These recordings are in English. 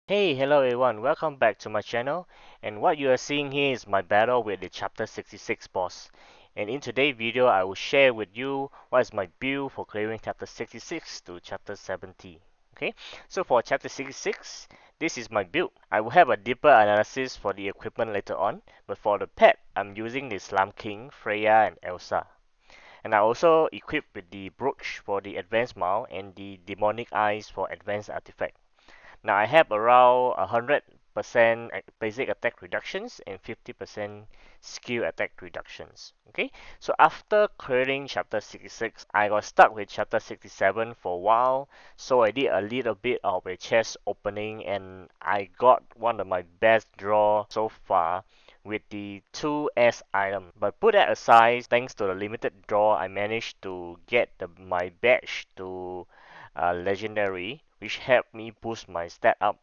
Hey, hello everyone, welcome back to my channel. And what you are seeing here is my battle with the chapter 66 boss. And in today's video, I will share with you what is my build for clearing chapter 66 to chapter 70. Okay, so for chapter 66, this is my build. I will have a deeper analysis for the equipment later on, but for the pet, I'm using the Slum King, Freya, and Elsa. And I also equipped with the brooch for the advanced mount and the demonic eyes for advanced artifact. Now I have around 100% basic attack reductions and 50% skill attack reductions. Okay, so after clearing chapter 66, I got stuck with chapter 67 for a while. So I did a little bit of a chest opening and I got one of my best draw so far with the 2S item. But put that aside, thanks to the limited draw, I managed to get my badge to legendary, which helped me boost my stat up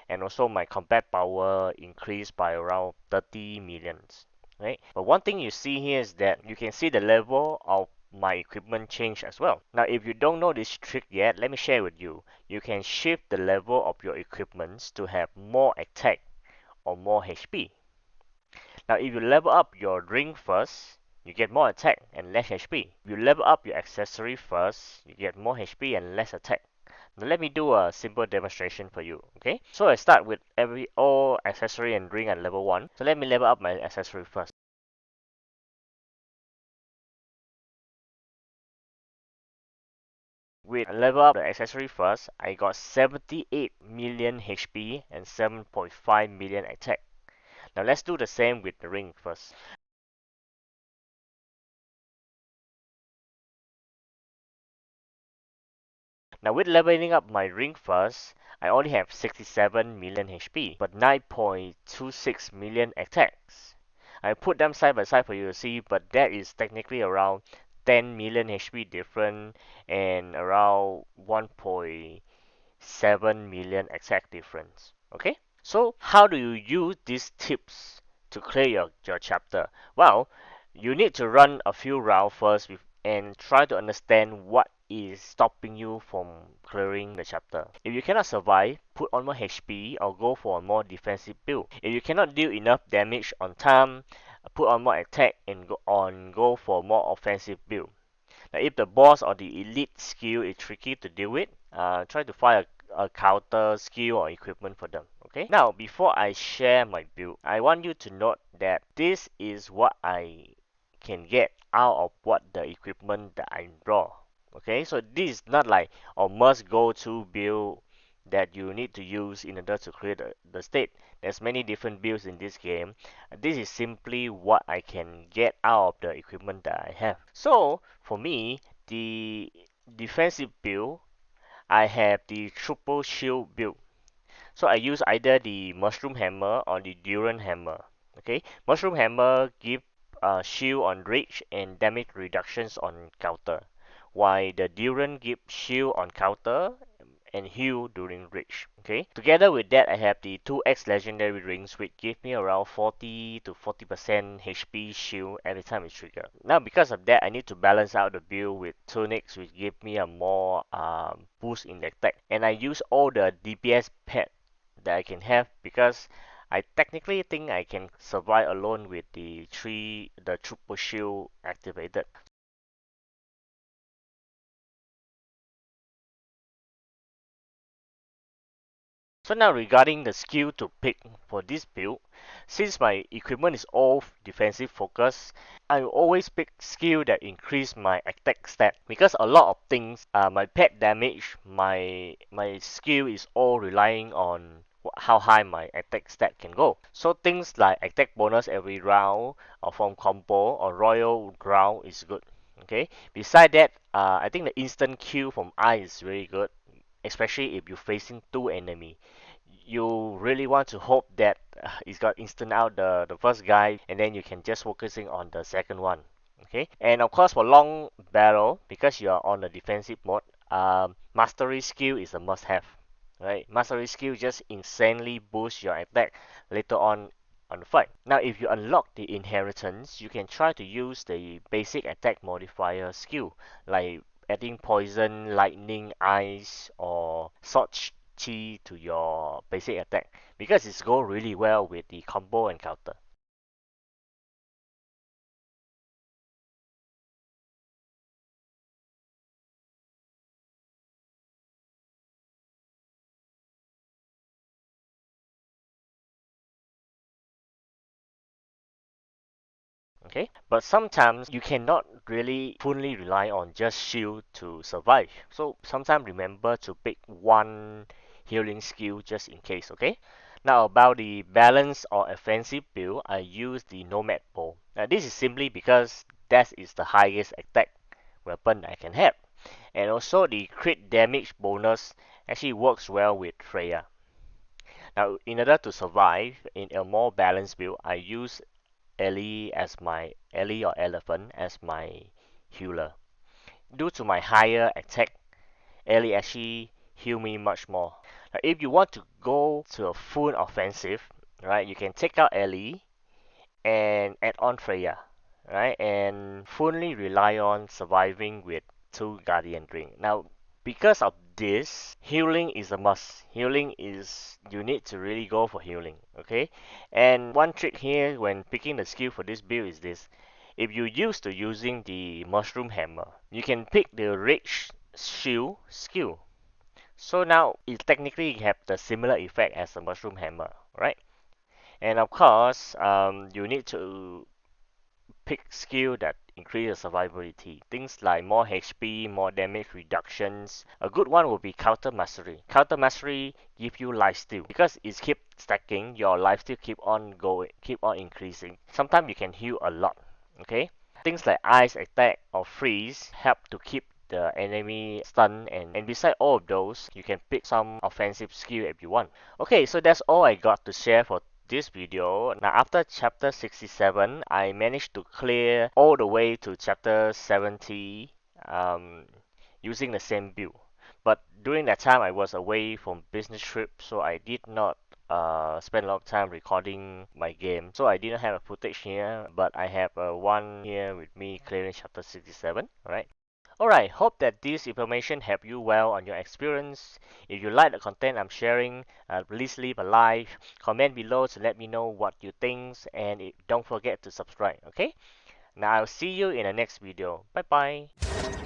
and also my combat power increased by around 30 millions. Right? But one thing you see here is that you can see the level of my equipment change as well. Now if you don't know this trick yet, let me share with you. You can shift the level of your equipments to have more attack or more HP. Now if you level up your ring first, you get more attack and less HP. If you level up your accessory first, you get more HP and less attack. Now let me do a simple demonstration for you, okay? So I start with all accessory and ring at level 1. So let me level up my accessory first. With level up the accessory first, I got 78 million HP and 7.5 million attack. Now let's do the same with the ring first. Now with leveling up my ring first, I only have 67 million HP, but 9.26 million attacks. I put them side by side for you to see, but that is technically around 10 million HP different and around 1.7 million attack difference. Okay? So how do you use these tips to clear your chapter? Well, you need to run a few rounds first and try to understand what is stopping you from clearing the chapter. If you cannot survive, put on more HP or go for a more defensive build. If you cannot deal enough damage on time, put on more attack and go for more offensive build. Now, if the boss or the elite skill is tricky to deal with, try to find a counter skill or equipment for them. Okay. Now, before I share my build, I want you to note that this is what I can get out of what the equipment that I draw. Okay, so this is not like a must go to build that you need to use in order to create the state. There's many different builds in this game. This is simply what I can get out of the equipment that I have. So for me, the defensive build, I have the triple shield build. So I use either the mushroom hammer or the durian hammer. Okay, mushroom hammer give shield on reach and damage reductions on counter, while the durian give shield on counter and heal during reach. Okay, together with that, I have the 2x legendary rings, which give me around 40 to 40% HP shield every time it's triggered. Now, because of that, I need to balance out the build with tunics, which give me a more boost in the attack. And I use all the DPS pet that I can have because I technically think I can survive alone with the triple shield activated. So now regarding the skill to pick for this build, since my equipment is all defensive focus, I always pick skill that increase my attack stat because a lot of things, my pet damage, my skill is all relying on how high my attack stat can go. So things like attack bonus every round or from combo or royal ground is good. Okay. Beside that, I think the instant kill from eye is really good, especially if you're facing two enemy. You really want to hope that it's got instant out the first guy and then you can just focusing on the second one. Okay, and of course for long battle, because you are on the defensive mode, mastery skill is a must have. Right, mastery skill just insanely boosts your attack later on the fight. Now if you unlock the inheritance, you can try to use the basic attack modifier skill like adding poison, lightning, ice, or such chi to your basic attack because it's go really well with the combo and counter. Okay, but sometimes you cannot really fully rely on just shield to survive. So sometimes remember to pick one healing skill just in case. Okay. Now about the balance or offensive build, I use the Nomad Bow. Now this is simply because that is the highest attack weapon I can have, and also the crit damage bonus actually works well with Freya. Now in order to survive in a more balanced build, I use Ellie or Elephant as my healer. Due to my higher attack, Ellie actually heal me much more. Now, if you want to go to a full offensive, right, you can take out Ellie and add on Freya, right, and fully rely on surviving with two Guardian Drink. Now, because of this, healing is a must. Healing is you need to really go for healing, okay? And one trick here when picking the skill for this build is this. If you used to using the Mushroom Hammer, you can pick the Rage Shield skill. So now it technically have the similar effect as the Mushroom Hammer, right? And of course, you need to pick skill that increase the survivability. Things like more HP, more damage reductions. A good one would be Counter Mastery. Counter Mastery give you lifesteal because it keep stacking. Your lifesteal keep on going, keep on increasing. Sometimes you can heal a lot. Okay. Things like Ice Attack or Freeze help to keep the enemy stunned, and beside all of those you can pick some offensive skill if you want. Okay, so that's all I got to share for this video. Now after chapter 67, I managed to clear all the way to chapter 70 um, using the same build. But during that time I was away from business trip, so I did not spend a lot of time recording my game. So I didn't have a footage here, but I have one here with me clearing chapter 67, right? Alright, hope that this information helped you well on your experience. If you like the content I'm sharing, please leave a like, comment below to let me know what you think, and don't forget to subscribe, okay? Now I'll see you in the next video. Bye bye.